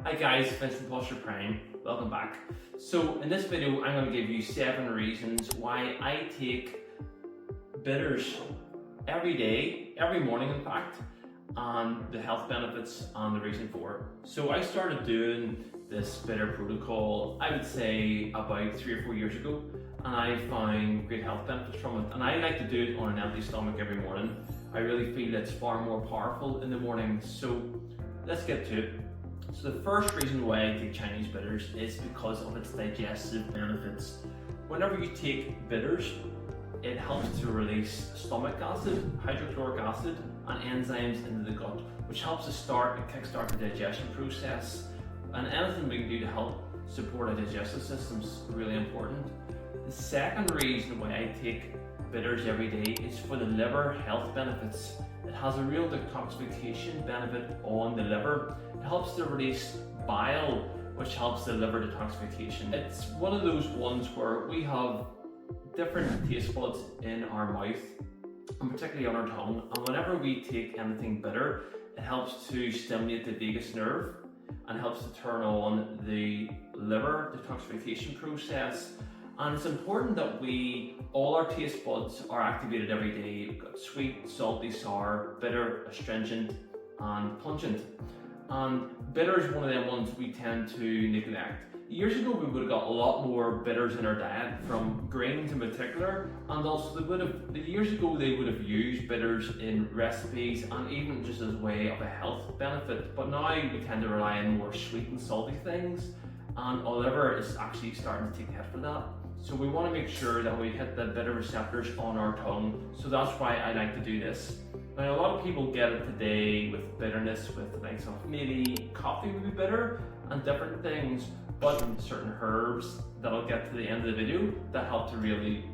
Hi guys, Vincent Posture Prime, welcome back. So in this video I'm going to give you 7 reasons why I take bitters every day, every morning in fact, and the health benefits and the reason for it. So I started doing this bitter protocol, I would say about 3 or 4 years ago, and I find great health benefits from it. And I like to do it on an empty stomach every morning. I really feel it's far more powerful in the morning. So let's get to it. So the first reason why I take Chinese bitters is because of its digestive benefits. Whenever you take bitters, it helps to release stomach acid, hydrochloric acid, and enzymes into the gut, which helps to start and kickstart the digestion process. And anything we can do to help support our digestive system is really important. The second reason why I take bitters every day is for the liver health benefits. It has a real detoxification benefit on the liver. It helps to release bile, which helps the liver detoxification. It's one of those ones where we have different taste buds in our mouth, and particularly on our tongue. And whenever we take anything bitter, it helps to stimulate the vagus nerve and helps to turn on the liver detoxification process. And it's important that all our taste buds are activated every day. We've got sweet, salty, sour, bitter, astringent, and pungent. And bitter is one of them ones we tend to neglect. Years ago, we would have got a lot more bitters in our diet, from grains in particular, and also years ago they would have used bitters in recipes and even just as a way of a health benefit. But now we tend to rely on more sweet and salty things, and our liver is actually starting to take the hit for that. So we want to make sure that we hit the bitter receptors on our tongue. So that's why I like to do this. Now, a lot of people get it today with bitterness, with like maybe coffee would be bitter and different things, but certain herbs that I'll get to the end of the video that help to really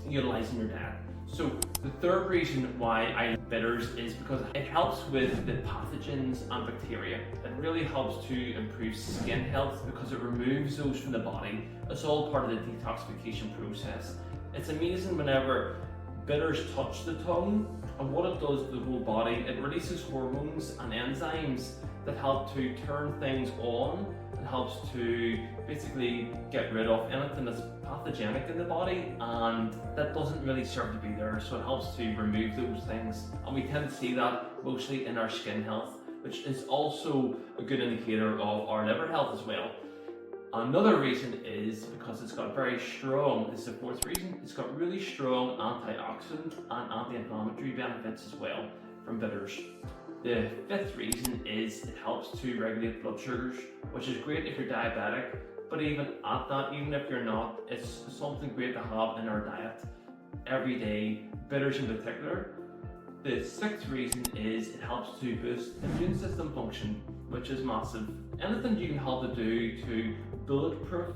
utilize in your diet. So the third reason why I like bitters is because it helps with the pathogens and bacteria. It really helps to improve skin health because it removes those from the body. It's all part of the detoxification process. It's amazing whenever bitters touch the tongue, and what it does to the whole body, it releases hormones and enzymes that help to turn things on. It helps to basically get rid of anything that's pathogenic in the body and that doesn't really serve to be there, so it helps to remove those things. And we tend to see that mostly in our skin health, which is also a good indicator of our liver health as well. Another reason is because it's got very strong, this is the fourth reason, it's got really strong antioxidant and anti-inflammatory benefits as well from bitters. The fifth reason is it helps to regulate blood sugars, which is great if you're diabetic, but even at that, even if you're not, it's something great to have in our diet every day, bitters in particular. The sixth reason is it helps to boost immune system function, which is massive. Anything you can help to do to bulletproof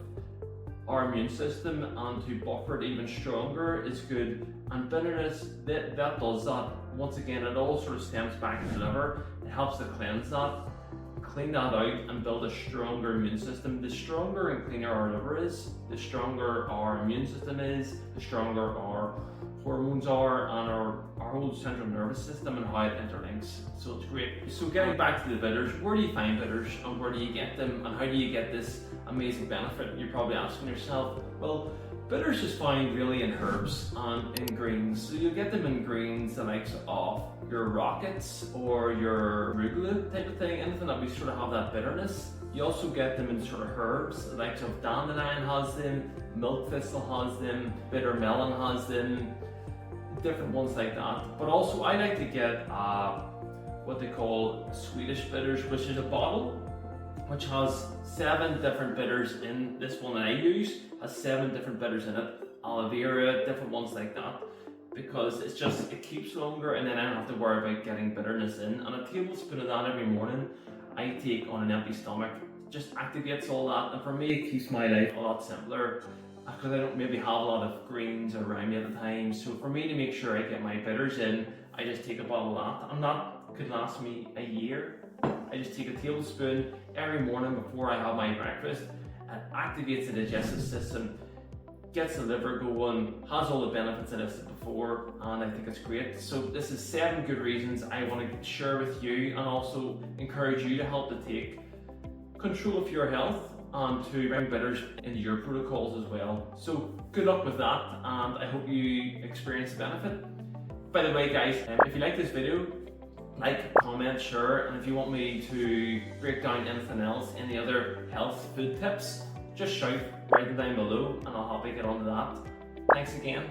our immune system and to buffer it even stronger is good. And bitterness, that does that. Once again, it all sort of stems back to the liver. It helps to cleanse that, clean that out, and build a stronger immune system. The stronger and cleaner our liver is, the stronger our immune system is, the stronger our hormones are, and our whole central nervous system and how it interlinks. So it's great. So getting back to the bitters, where do you find bitters and where do you get them and how do you get this amazing benefit? You're probably asking yourself. Well, bitters is found really in herbs and in greens. So you'll get them in greens, the likes of your rockets or your arugula type of thing, anything that we sort of have that bitterness. You also get them in sort of herbs, the likes of dandelion has them, milk thistle has them, bitter melon has them, different ones like that. But also I like to get what they call Swedish bitters, which is a bottle which has 7 different bitters in. This one that I use has 7 different bitters in it, aloe vera, different ones like that, because it keeps longer and then I don't have to worry about getting bitterness in. And a tablespoon of that every morning I take on an empty stomach just activates all that, and for me it keeps my life a lot simpler because I don't maybe have a lot of greens around me at the time. So for me to make sure I get my bitters in, I just take a bottle of that, and that could last me a year. I just take a tablespoon every morning before I have my breakfast. It activates the digestive system, gets the liver going, has all the benefits I listed before, and I think it's great. So this is 7 good reasons I want to share with you and also encourage you to help to take control of your health and to bring bitters into your protocols as well. So good luck with that, and I hope you experience the benefit. By the way guys, if you like this video, like, comment, share, and if you want me to break down anything else, any other health food tips, just shout, write them down below and I'll happily get onto that. Thanks again.